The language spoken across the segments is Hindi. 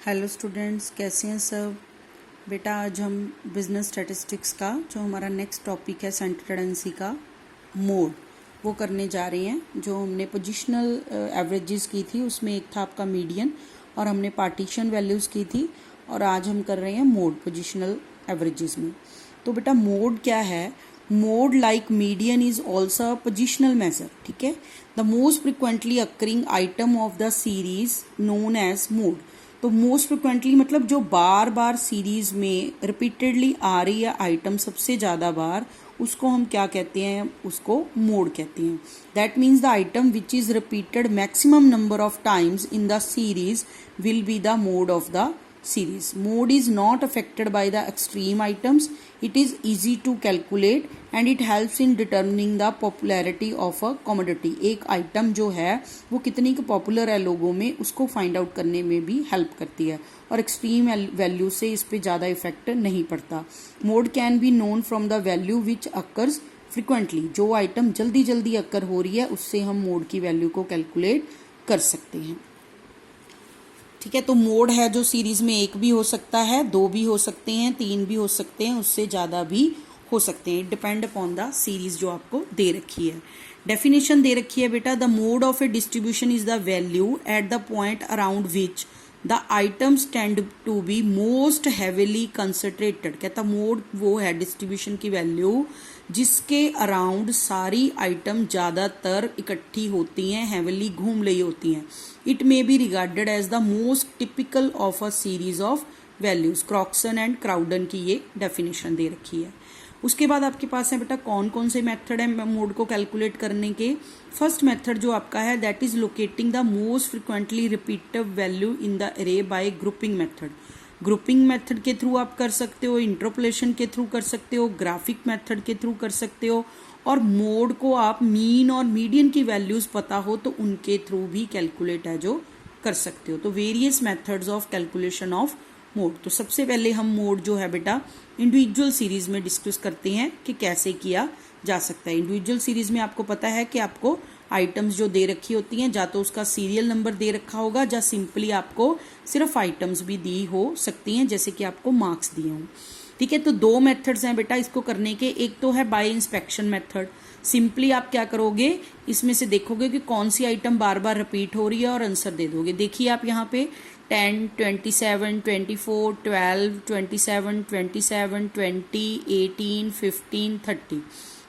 हेलो स्टूडेंट्स, कैसे हैं सब। बेटा आज हम बिजनेस स्टैटिस्टिक्स का जो हमारा नेक्स्ट टॉपिक है सेंटर टेंडेंसी का मोड वो करने जा रहे हैं। जो हमने पोजिशनल एवरेजेस की थी उसमें एक था आपका मीडियन और हमने पार्टीशन वैल्यूज़ की थी, और आज हम कर रहे हैं मोड पोजिशनल एवरेजेस में। तो बेटा मोड क्या है? Mode like median is also positional measure. ठीक है, the most frequently occurring item of the series known as mode. तो मोस्ट फ्रिक्वेंटली मतलब जो बार बार सीरीज में रिपीटेडली आ रही है आइटम सबसे ज़्यादा बार, उसको हम क्या कहते हैं? उसको मोड कहते हैं। That means the item which is repeated maximum number of times in the series will be the mode of the series. Mode is not affected by the extreme items. It is easy to calculate and it helps in determining the popularity of a commodity. एक आइटम जो है वो कितनी पॉपुलर है लोगों में, उसको फाइंड आउट करने में भी हेल्प करती है, और एक्सट्रीम वैल्यू से इस पे ज़्यादा इफेक्ट नहीं पड़ता। Mode can be known from the value which occurs frequently. जो आइटम जल्दी जल्दी अकर हो रही है उससे हम मोड की वैल्यू को कैलकुलेट कर सकते हैं। ठीक है, तो मोड है जो सीरीज में एक भी हो सकता है, दो भी हो सकते हैं, तीन भी हो सकते हैं, उससे ज़्यादा भी हो सकते हैं। डिपेंड अपॉन द सीरीज जो आपको दे रखी है। डेफिनेशन दे रखी है बेटा, the mode of a distribution is the value at the point around which the items tend to be most heavily concentrated. कहता मोड वो है डिस्ट्रीब्यूशन की वैल्यू जिसके अराउंड सारी आइटम ज़्यादातर इकट्ठी होती हैं, हैवीली घूम रही होती हैं। It may be regarded as the most typical of a series of values. Croxton and Cowden की ये डेफिनेशन दे रखी है। उसके बाद आपके पास है बेटा कौन कौन से मेथड है मोड को कैलकुलेट करने के। फर्स्ट मेथड जो आपका है that is locating the most frequently repeated value in the array by grouping method. Grouping method के थ्रू आप कर सकते हो, इंटरपोलेशन के थ्रू कर सकते हो, ग्राफिक मेथड के थ्रू कर सकते हो, और मोड को आप मीन और मीडियन की वैल्यूज पता हो तो उनके थ्रू भी कैलकुलेट है जो कर सकते हो। तो various methods of calculation of mode. तो सबसे पहले हम मोड जो है बेटा इंडिविजुअल सीरीज में डिस्कस करते हैं कि कैसे किया जा सकता है। इंडिविजुअल सीरीज में आपको पता है कि आपको आइटम्स जो दे रखी होती हैं, या तो उसका सीरियल नंबर दे रखा होगा या सिंपली आपको सिर्फ आइटम्स भी दी हो सकती हैं, जैसे कि आपको मार्क्स दिए हों। ठीक है, तो दो मेथड्स हैं बेटा इसको करने के। एक तो है बाय इंस्पेक्शन मेथड। सिंपली आप क्या करोगे, इसमें से देखोगे कि कौन सी आइटम बार बार रिपीट हो रही है और आंसर दे दोगे। देखिए आप यहाँ पे 10, 27, 24, 12, 27, 27, 20, 18, 15, 30।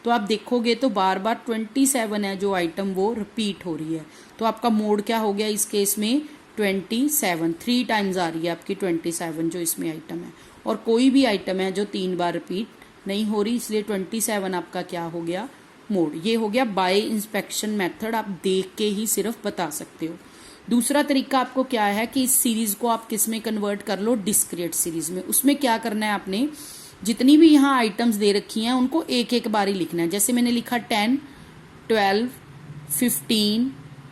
तो आप देखोगे तो बार बार 27 है जो आइटम वो रिपीट हो रही है। तो आपका मोड क्या हो गया इस केस में? 27। 3 टाइम्स आ रही है आपकी 27 जो इसमें आइटम है, और कोई भी आइटम है जो 3 बार रिपीट नहीं हो रही, इसलिए 27 आपका क्या हो गया? मोड। ये हो गया बाय इंस्पेक्शन मेथड, आप देख के ही सिर्फ बता सकते हो। दूसरा तरीका आपको क्या है कि इस सीरीज को आप किस में कन्वर्ट कर लो? डिस्क्रीट सीरीज में। उसमें क्या करना है आपने, जितनी भी यहाँ आइटम्स दे रखी हैं उनको एक एक बार ही लिखना है। जैसे मैंने लिखा 10, 12, 15,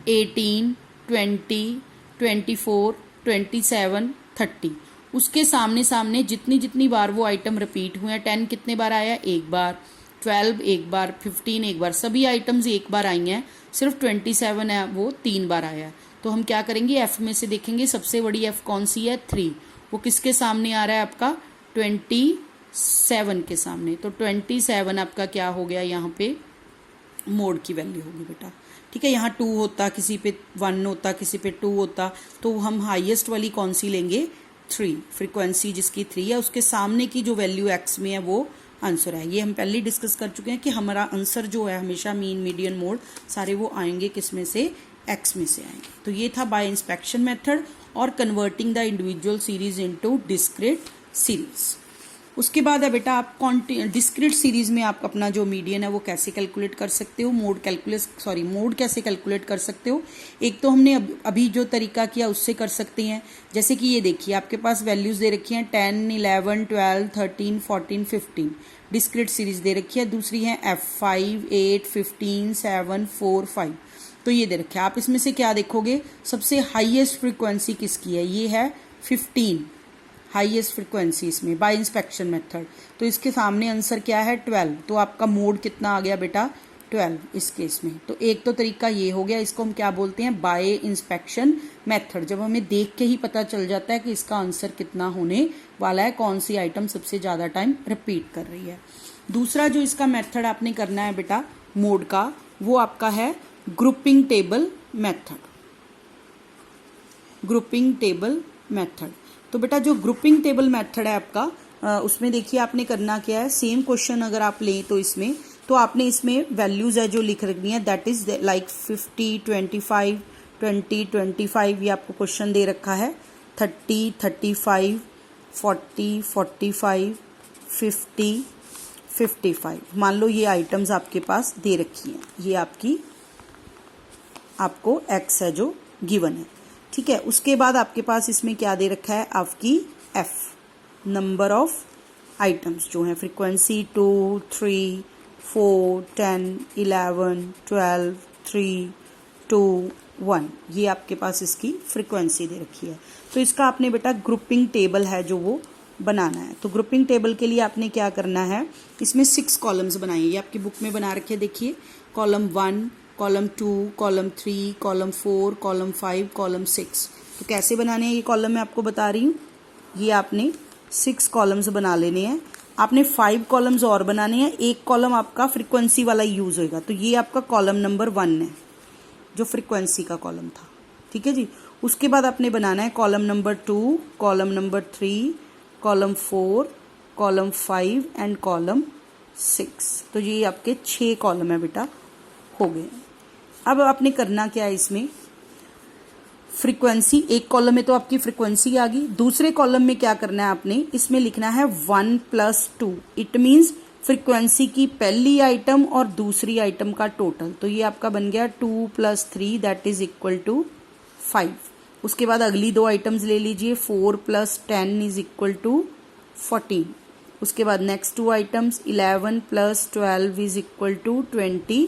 18, 20, 24, 27, 30। उसके सामने सामने जितनी जितनी बार वो आइटम रिपीट हुए हैं, 10 कितने बार आया? एक बार। 12 एक बार, 15 एक बार, सभी आइटम्स एक बार आई हैं। सिर्फ 27 है वो 3 बार आया है। तो हम क्या करेंगे, एफ में से देखेंगे सबसे बड़ी एफ कौन सी है? 3। वो किसके सामने आ रहा है आपका? 27 के सामने। तो 27 आपका क्या हो गया यहाँ पे? मोड की वैल्यू होगी बेटा। ठीक है, यहाँ 2 होता, किसी पे 1 होता, किसी पे 2 होता, तो हम हाईएस्ट वाली कौन सी लेंगे? 3। फ्रीक्वेंसी जिसकी 3 है उसके सामने की जो वैल्यू एक्स में है वो आंसर है। ये हम पहले डिस्कस कर चुके हैं कि हमारा आंसर जो है हमेशा मीन, मीडियन, मोड सारे वो आएंगे किस में से? एक्स में से आएंगे। तो ये था बाय इंस्पेक्शन मेथड और converting the individual series into discrete series. उसके बाद है बेटा आप डिस्क्रीट सीरीज में आप अपना जो मीडियन है वो कैसे कैलकुलेट कर सकते हो, मोड कैसे कैलकुलेट कर सकते हो। एक तो हमने अभी जो तरीका किया उससे कर सकते हैं। जैसे कि ये देखिए आपके पास वैल्यूज दे रखी हैं 10, 11, 12, 13, 14, 15। डिस्क्रीट सीरीज दे रखी है। दूसरी है F5, 8, 15, 7, 4, 5। तो ये दे रखे। आप इसमें से क्या देखोगे, सबसे हाईएस्ट फ्रीक्वेंसी किसकी है? ये है 15, हाईएस्ट फ्रीक्वेंसी इसमें बाय इंस्पेक्शन मेथड। तो इसके सामने आंसर क्या है? 12। तो आपका मोड कितना आ गया बेटा? 12 इस केस में। तो एक तो तरीका ये हो गया, इसको हम क्या बोलते हैं, बाय इंस्पेक्शन मेथड, जब हमें देख के ही पता चल जाता है कि इसका आंसर कितना होने वाला है, कौन सी आइटम सबसे ज़्यादा टाइम रिपीट कर रही है। दूसरा जो इसका मेथड आपने करना है बेटा मोड का, वो आपका है grouping table method. Grouping table method, तो बेटा जो ग्रुपिंग टेबल मेथड है आपका, उसमें देखिए आपने करना क्या है, सेम क्वेश्चन अगर आप लें तो इसमें तो आपने इसमें वैल्यूज है जो लिख रखनी है, दैट इज लाइक 50, 25, 20, 25, ये आपको क्वेश्चन दे रखा है, 30, 35, 40, 45, 50, 55। मान लो ये आइटम्स आपके पास दे रखी हैं, ये आपको एक्स है जो गिवन है, ठीक है। उसके बाद आपके पास इसमें क्या दे रखा है, आपकी एफ, नंबर ऑफ आइटम्स जो हैं, फ्रीक्वेंसी 2, 3, 4, 10, 11, 12, 3, 2, 1, ये आपके पास इसकी फ्रीक्वेंसी दे रखी है। तो इसका आपने बेटा ग्रुपिंग टेबल है जो वो बनाना है। तो ग्रुपिंग टेबल के लिए आपने क्या करना है, इसमें 6 कॉलम्स बनाइए, ये आपकी बुक में बना रखे, देखिए column 1, column 2, column 3, column 4, column 5, column 6। तो कैसे बनाने हैं ये कॉलम मैं आपको बता रही हूँ। ये आपने 6 कॉलम्स बना लेने हैं, आपने 5 कॉलम्स और बनाने हैं, एक कॉलम आपका फ्रीक्वेंसी वाला यूज होगा। तो ये आपका कॉलम नंबर 1 है जो फ्रीक्वेंसी का कॉलम था, ठीक है जी। उसके बाद आपने बनाना है column number 2, column number 3, column 4, column 5 and column 6। तो ये आपके 6 कॉलम है बेटा, हो गए। अब आपने करना क्या है, इसमें फ्रीक्वेंसी, एक कॉलम में तो आपकी फ्रीक्वेंसी आ गई, दूसरे कॉलम में क्या करना है आपने, इसमें लिखना है 1 + 2, इट मीन्स फ्रीक्वेंसी की पहली आइटम और दूसरी आइटम का टोटल। तो ये आपका बन गया 2 + 3 दैट इज इक्वल टू 5। उसके बाद अगली 2 आइटम्स ले लीजिए, 4 + 10 इज इक्वल टू 14। उसके बाद next 2 items, 11 + 12 is equal to 23,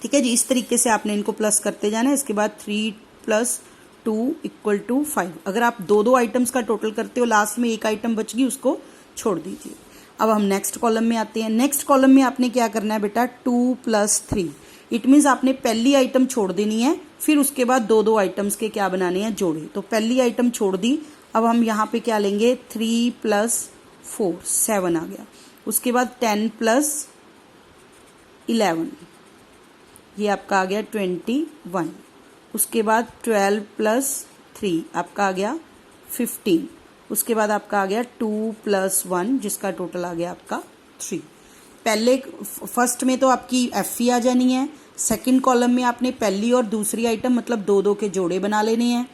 ठीक है जी। इस तरीके से आपने इनको प्लस करते जाना है। इसके बाद 3 + 2 इक्वल टू 5। अगर आप 2 आइटम्स का टोटल करते हो, लास्ट में एक आइटम बच गई, उसको छोड़ दीजिए। अब हम नेक्स्ट कॉलम में आते हैं। नेक्स्ट कॉलम में आपने क्या करना है बेटा, 2 + 3, इट मीन्स आपने पहली आइटम छोड़ देनी है, फिर उसके बाद 2 आइटम्स के क्या बनाने हैं, जोड़े। तो पहली आइटम छोड़ दी, अब हम यहाँ पे क्या लेंगे, 3 + 4 7 आ गया। उसके बाद 10 + 11, ये आपका आ गया 21। उसके बाद 12 + 3 आपका आ गया 15। उसके बाद आपका आ गया 2 + 1 जिसका टोटल आ गया आपका 3। पहले फर्स्ट में तो आपकी एफ ही आ जानी है, सेकंड कॉलम में आपने पहली और दूसरी आइटम मतलब 2 के जोड़े बना लेने हैं।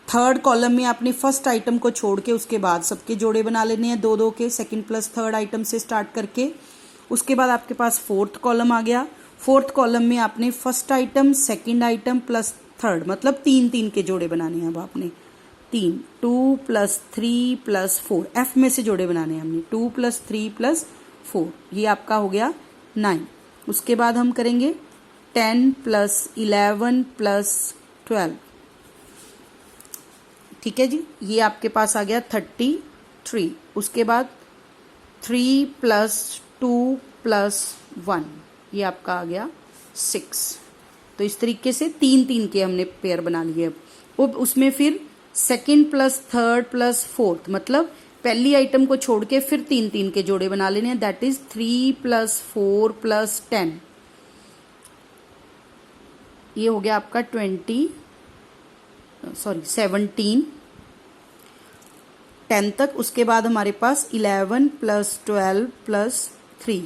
थर्ड कॉलम में आपने फर्स्ट आइटम को छोड़ के उसके बाद सबके जोड़े बना लेने हैं 2 के, सेकंड प्लस थर्ड आइटम से स्टार्ट करके। उसके बाद आपके पास फोर्थ कॉलम आ गया। फोर्थ कॉलम में आपने first item, second item plus third मतलब 3 के जोड़े बनाने हैं। अब आपने 3, 2 + 3 + 4 एफ में से जोड़े बनाने हैं हमने, 2 + 3 + 4, ये आपका हो गया 9। उसके बाद हम करेंगे 10 + 11 + 12, ठीक है जी, ये आपके पास आ गया 33। उसके बाद 3 + 2 + 1, ये आपका आ गया 6। तो इस तरीके से 3 के हमने पेयर बना लिए। अब उसमें फिर second plus third plus fourth मतलब पहली आइटम को छोड़ के फिर 3 के जोड़े बना लेने हैं, दैट इज 3 + 4 + 10, ये हो गया आपका 17 10 तक। उसके बाद हमारे पास 11 + 12 + 3,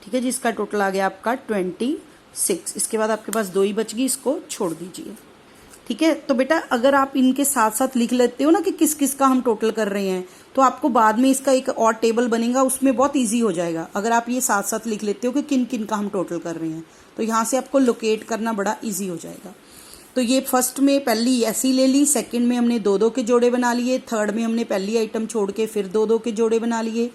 ठीक है जी, इसका टोटल आ गया आपका 26। इसके बाद आपके पास 2 ही बच गई, इसको छोड़ दीजिए, ठीक है। तो बेटा अगर आप इनके साथ साथ लिख लेते हो ना कि किस किस का हम टोटल कर रहे हैं, तो आपको बाद में इसका एक और टेबल बनेगा, उसमें बहुत इजी हो जाएगा। अगर आप ये साथ साथ लिख लेते हो कि किन किन का हम टोटल कर रहे हैं, तो यहाँ से आपको लोकेट करना बड़ा इजी हो जाएगा। तो ये फर्स्ट में पहली ऐसी ले ली, सेकंड में हमने 2 के जोड़े बना लिए, थर्ड में हमने पहली आइटम छोड़ के फिर 2 के जोड़े बना लिए,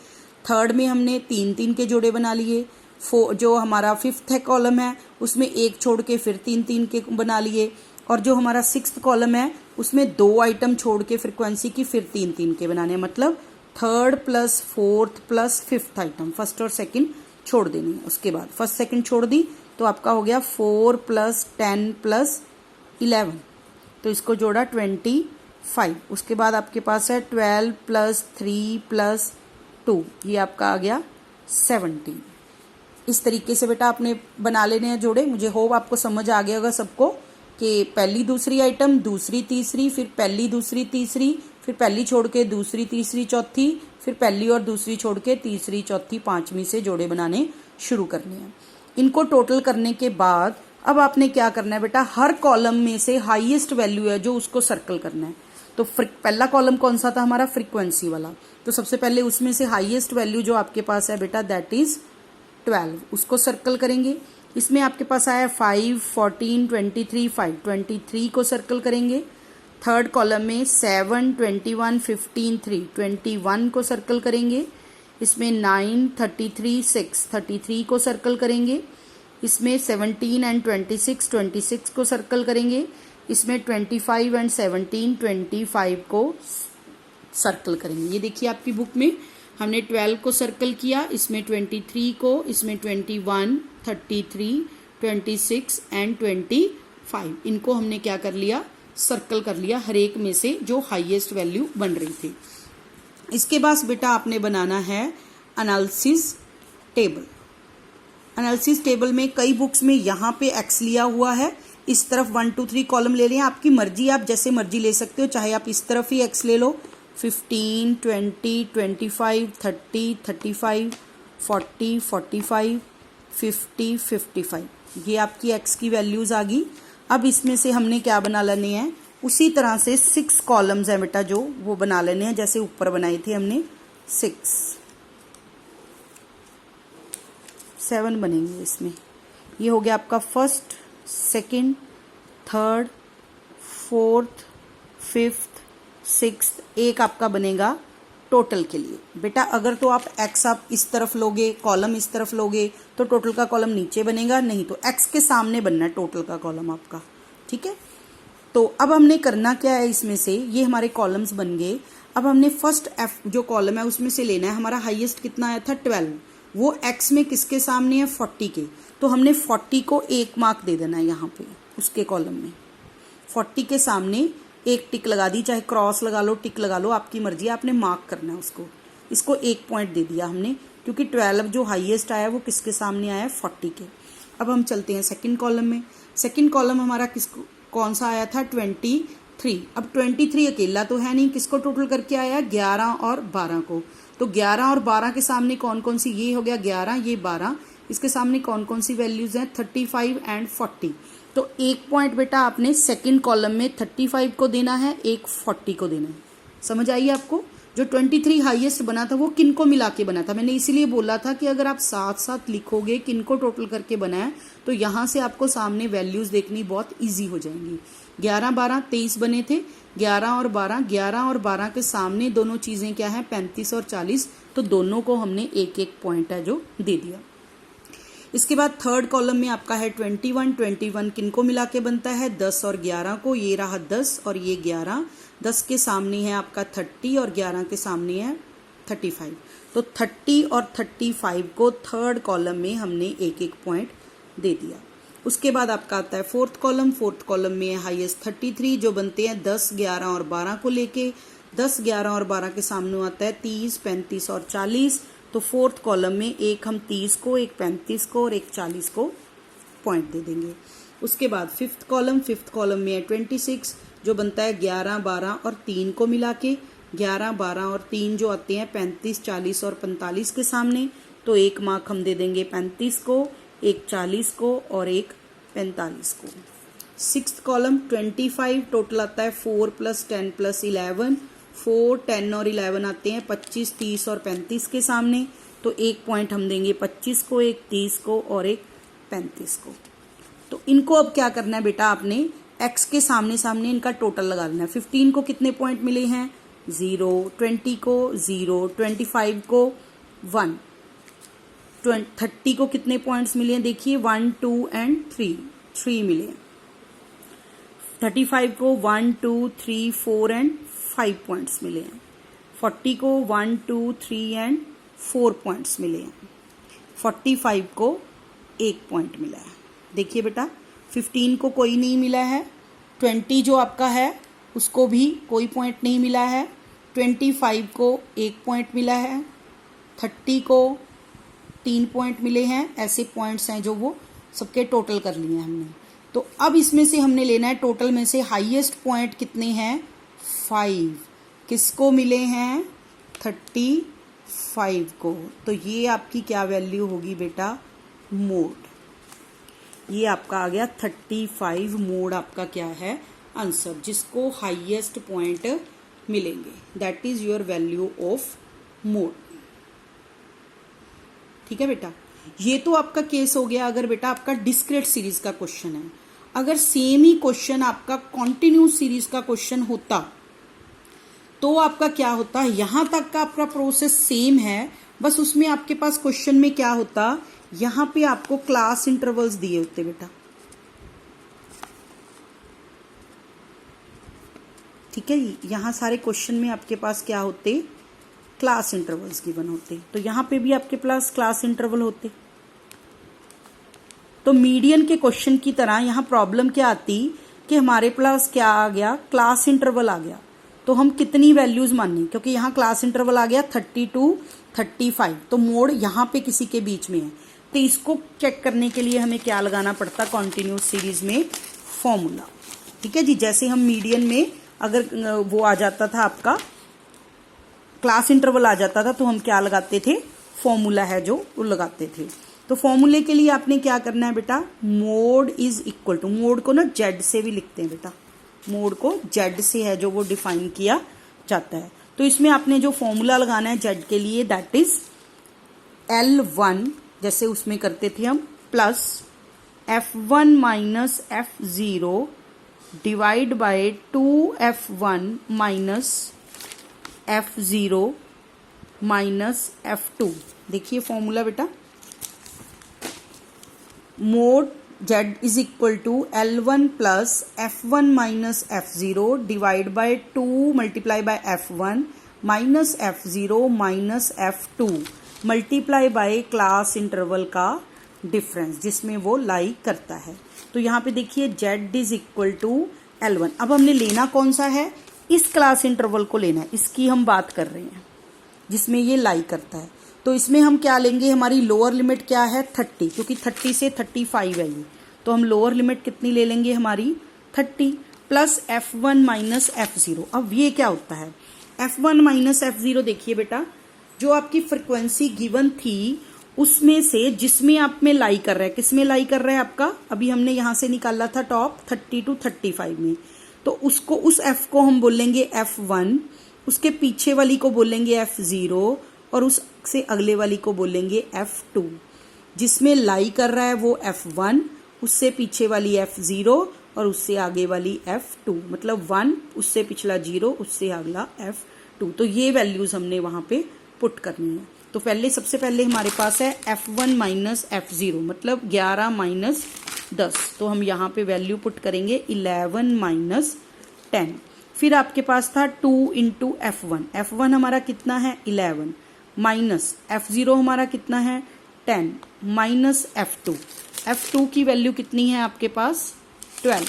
थर्ड में हमने 3 के जोड़े बना लिए। जो हमारा फिफ्थ है कॉलम है उसमें 1 छोड़ के फिर 3 के बना लिए, और जो हमारा सिक्स्थ कॉलम है उसमें 2 आइटम छोड़ के फ्रीक्वेंसी की फिर 3 के बनाने हैं, मतलब third plus fourth plus fifth item, first और सेकंड छोड़ देनी है। उसके बाद फर्स्ट सेकंड छोड़ दी तो आपका हो गया 4 + 10 + 11, तो इसको जोड़ा 25। उसके बाद आपके पास है 12 + 3 + 2, ये आपका आ गया 17। इस तरीके से बेटा आपने बना लेने हैं जोड़े। मुझे होप आपको समझ आ गया होगा सबको कि पहली दूसरी आइटम, दूसरी तीसरी, फिर पहली दूसरी तीसरी, फिर पहली छोड़ के दूसरी तीसरी चौथी, फिर पहली और दूसरी छोड़ के तीसरी चौथी पांचवी से जोड़े बनाने शुरू करने हैं। इनको टोटल करने के बाद अब आपने क्या करना है बेटा, हर कॉलम में से हाईएस्ट वैल्यू है जो उसको सर्कल करना है। तो पहला कॉलम कौन सा था हमारा, फ्रीक्वेंसी वाला, तो सबसे पहले उसमें से हाईएस्ट वैल्यू जो आपके पास है बेटा दैट इज 12, उसको सर्कल करेंगे। इसमें आपके पास आया 5, 14, 23, 5, 23 को सर्कल करेंगे। थर्ड कॉलम में 7, 21, 15, 3, 21 को सर्कल करेंगे। इसमें 9, 33, 6, 33 को सर्कल करेंगे। इसमें 17 एंड 26, 26 को सर्कल करेंगे। इसमें 25 एंड 17, 25 को सर्कल करेंगे। ये देखिए आपकी बुक में हमने 12 को सर्कल किया, इसमें 23 को, इसमें 21, 33, 26 एंड 25, इनको हमने क्या कर लिया, सर्कल कर लिया, हर एक में से जो हाईएस्ट वैल्यू बन रही थी। इसके बाद बेटा आपने बनाना है एनालिसिस टेबल। एनालिसिस टेबल में कई बुक्स में यहाँ पे एक्स लिया हुआ है, इस तरफ 1, 2, 3 कॉलम ले लें, आपकी मर्जी, आप जैसे मर्जी ले सकते हो, चाहे आप इस तरफ ही एक्स ले लो, 15, 20, 25, 30, 35, 40, 45, 50, 55, ये आपकी एक्स की वैल्यूज आ गई। अब इसमें से हमने क्या बना लेने हैं, उसी तरह से 6 कॉलम्स हैं बेटा जो वो बना लेने हैं, जैसे ऊपर बनाए थे हमने 6, 7 बनेंगे इसमें। ये हो गया आपका first, second, third, fourth, fifth, sixth, एक आपका बनेगा टोटल के लिए। बेटा अगर तो आप एक्स आप इस तरफ लोगे, कॉलम इस तरफ लोगे, तो टोटल का कॉलम नीचे बनेगा, नहीं तो एक्स के सामने बनना है टोटल का कॉलम आपका, ठीक है। तो अब हमने करना क्या है, इसमें से ये हमारे कॉलम्स बन गए। अब हमने फर्स्ट एफ जो कॉलम है उसमें से लेना है, हमारा हाईएस्ट कितना आया था 12, वो एक्स में किसके सामने है 40 के, तो हमने 40 को 1 मार्क दे देना है यहाँ पे उसके कॉलम में। 40 के सामने एक टिक लगा दी, चाहे क्रॉस लगा लो, टिक लगा लो, आपकी मर्जी, आपने मार्क करना है उसको। इसको 1 पॉइंट दे दिया हमने, क्योंकि 12 जो हाईएस्ट आया वो किसके सामने आया 40 के। अब हम चलते हैं सेकंड कॉलम में। सेकंड कॉलम हमारा कौन सा आया था 23। अब 23 अकेला तो है नहीं, किसको टोटल करके आया 11 और 12 को, तो 11 और 12 के सामने कौन कौन सी, ये हो गया 11, ये 12, इसके सामने कौन कौन सी वैल्यूज हैं 35 एंड 40। तो 1 पॉइंट बेटा आपने सेकंड कॉलम में 35 को देना है, एक 40 को देना है। समझ आई आपको, जो 23 हाईएस्ट बना था वो किन को मिला के बना था, मैंने इसीलिए बोला था कि अगर आप साथ साथ लिखोगे किन को टोटल करके बनाया, तो यहाँ से आपको सामने वैल्यूज देखनी बहुत ईजी हो जाएंगी। 11, 12, 23 बने थे, 11 और 12, 11 और 12 के सामने दोनों चीजें क्या है 35 और 40, तो दोनों को हमने एक एक पॉइंट है जो दे दिया। इसके बाद थर्ड कॉलम में आपका है 21, 21 किनको मिला के बनता है 10 और 11 को, ये रहा 10 और ये 11, 10 के सामने है आपका 30 और 11 के सामने है 35, तो 30 और 35 को थर्ड कॉलम में हमने एक एक पॉइंट दे दिया। उसके बाद आपका आता है फोर्थ कॉलम। फोर्थ कॉलम में है हाईएस्ट 33 जो बनते हैं 10, 11 और 12 को लेके, 10, 11 और 12 के सामने आता है 30, 35 और 40, तो फोर्थ कॉलम में एक हम 30 को, एक 35 को और एक 40 को पॉइंट दे देंगे। उसके बाद फिफ्थ कॉलम में है 26 जो बनता है 11, 12 और 3 को मिला के, 11, 12 और 3 जो आते हैं 35, 40 और 45 के सामने, तो एक मार्क हम दे देंगे 35 को, एक 40 को और एक 45 को। सिक्स्थ कॉलम 25 टोटल आता है 4 + 10 + 11, 4, 10 और 11 आते हैं 25, 30 और 35 के सामने, तो एक पॉइंट हम देंगे 25 को, एक 30 को और एक 35 को। तो इनको अब क्या करना है बेटा, आपने x के सामने सामने इनका टोटल लगा लेना है। 15 को कितने पॉइंट मिले हैं 0, 20 को 0, 25 को 1, 30 को कितने पॉइंट्स मिले हैं देखिए 1, 2 एंड 3 मिले हैं। 35 को 1, 2, 3, 4 एंड 5 पॉइंट्स मिले हैं। 40 को 1, 2, 3 एंड 4 पॉइंट्स मिले हैं। 45 को 1 पॉइंट मिला है। देखिए बेटा 15 को कोई नहीं मिला है, 20 जो आपका है उसको भी कोई पॉइंट नहीं मिला है, 25 को 1 पॉइंट मिला है, 30 को 3 पॉइंट मिले हैं। ऐसे पॉइंट्स हैं जो वो सबके टोटल कर लिए हैं हमने। तो अब इसमें से हमने लेना है टोटल में से हाईएस्ट पॉइंट कितने हैं, 5। किसको मिले हैं, 35 को। तो ये आपकी क्या वैल्यू होगी बेटा, मोड। ये आपका आ गया 35 मोड आपका क्या है आंसर, जिसको हाईएस्ट पॉइंट मिलेंगे। That is your value of mode. ठीक है बेटा, ये तो आपका केस हो गया अगर बेटा आपका डिस्क्रीट सीरीज का क्वेश्चन है। अगर सेम ही क्वेश्चन आपका कॉन्टिन्यूस सीरीज का क्वेश्चन होता तो आपका क्या होता, यहां तक का आपका प्रोसेस सेम है, बस उसमें आपके पास क्वेश्चन में क्या होता, यहां पे आपको क्लास इंटरवल्स दिए होते बेटा। ठीक है, यहां सारे क्वेश्चन में आपके पास क्या होते, क्लास इंटरवल्स गिवन होते। तो यहां पे भी आपके पास क्लास इंटरवल होते। तो मीडियन के क्वेश्चन की तरह यहां प्रॉब्लम क्या आती कि हमारे पास क्या आ गया, क्लास इंटरवल आ गया। तो हम कितनी वैल्यूज माने, क्योंकि यहाँ क्लास इंटरवल आ गया 32 35, तो मोड यहाँ पे किसी के बीच में है। तो इसको चेक करने के लिए हमें क्या लगाना पड़ता, कॉन्टिन्यूस सीरीज में फॉर्मूला। ठीक है जी, जैसे हम मीडियन में अगर वो आ जाता था आपका क्लास इंटरवल आ जाता था तो हम क्या लगाते थे, फॉर्मूला है जो वो लगाते थे। तो फॉर्मूले के लिए आपने क्या करना है बेटा, mode is equal to, mode को ना जेड से भी लिखते हैं बेटा, मोड को जेड से है जो वो डिफाइन किया जाता है। तो इसमें आपने जो फॉर्मूला लगाना है जेड के लिए, दैट इज L1, जैसे उसमें करते थे हम, plus F1 minus F0 divide by 2F1 minus F0 minus F2। देखिए फॉर्मूला बेटा, mode Z is equal to L1 plus F1 minus F0 divide by 2 multiply by F1 minus F0 minus F2 multiply by class interval का डिफरेंस जिसमें वो लाई करता है। तो यहाँ पे देखिए Z is equal to L1। अब हमने लेना कौन सा है, इस क्लास इंटरवल को लेना है, इसकी हम बात कर रहे हैं जिसमें ये लाई करता है। तो इसमें हम क्या लेंगे, हमारी लोअर लिमिट क्या है 30, क्योंकि 30 से 35 है ये, तो हम लोअर लिमिट कितनी ले लेंगे हमारी 30 प्लस F1 माइनस F0। अब ये क्या होता है, F1 माइनस F0, देखिए बेटा जो आपकी फ्रिक्वेंसी गिवन थी उसमें से जिसमें आप में लाई कर रहा है, किसमें लाई कर रहा है आपका, अभी हमने यहां से निकाला था टॉप 30 to 35 में, तो उसको उस F को हम बोलेंगे F1, उसके पीछे वाली को बोलेंगे F0 और उससे अगले वाली को बोलेंगे F2। जिसमें लाई कर रहा है वो F1, उससे पीछे वाली F0 और उससे आगे वाली F2, मतलब 1 उससे पिछला 0 उससे अगला F2। तो ये वैल्यूज हमने वहां पे पुट करनी है। तो पहले सबसे पहले हमारे पास है F1 माइनस F0, मतलब 11 माइनस 10, तो हम यहाँ पे वैल्यू पुट करेंगे 11 माइनस 10। फिर आपके पास था 2 इंटू F1, F1 हमारा कितना है 11, माइनस F0 हमारा कितना है 10, माइनस F2, F2 की वैल्यू कितनी है आपके पास 12।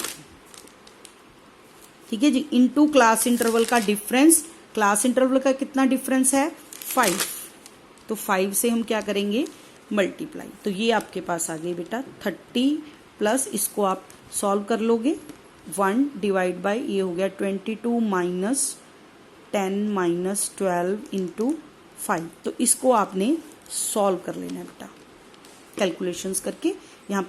ठीक है जी, इंटू क्लास इंटरवल का डिफरेंस, क्लास इंटरवल का कितना डिफरेंस है 5, तो 5 से हम क्या करेंगे मल्टीप्लाई। तो ये आपके पास आ गई बेटा 30 प्लस, इसको आप सॉल्व कर लोगे, 1 डिवाइड बाई ये हो गया 22 माइनस 10 माइनस 12 इंटू 5। तो इसको आपने सॉल्व कर लेना है बेटा कैलकुलेशंस करके। यहाँ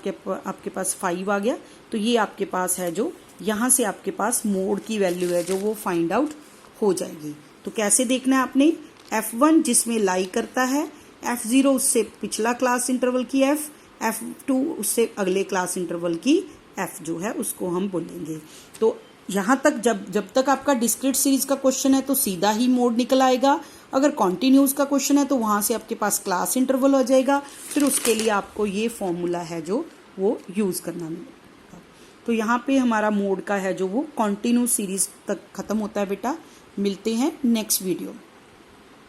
आपके पास 5 आ गया, तो ये आपके पास है जो यहाँ से आपके पास मोड की वैल्यू है जो वो फाइंड आउट हो जाएगी। तो कैसे देखना है आपने, F1 जिसमें लाई करता है, F0 उससे पिछला क्लास इंटरवल की F, F2 उससे अगले क्लास इंटरवल की F जो है उसको हम बोलेंगे। तो यहाँ तक जब तक आपका डिस्क्रीट सीरीज का क्वेश्चन है तो सीधा ही मोड निकल आएगा। अगर कॉन्टिन्यूस का क्वेश्चन है तो वहां से आपके पास क्लास इंटरवल हो जाएगा, फिर उसके लिए आपको ये फॉर्मूला है जो वो यूज करना मिलेगा। तो यहाँ पे हमारा मोड का है जो वो कॉन्टिन्यूस सीरीज तक खत्म होता है बेटा। मिलते हैं नेक्स्ट वीडियो।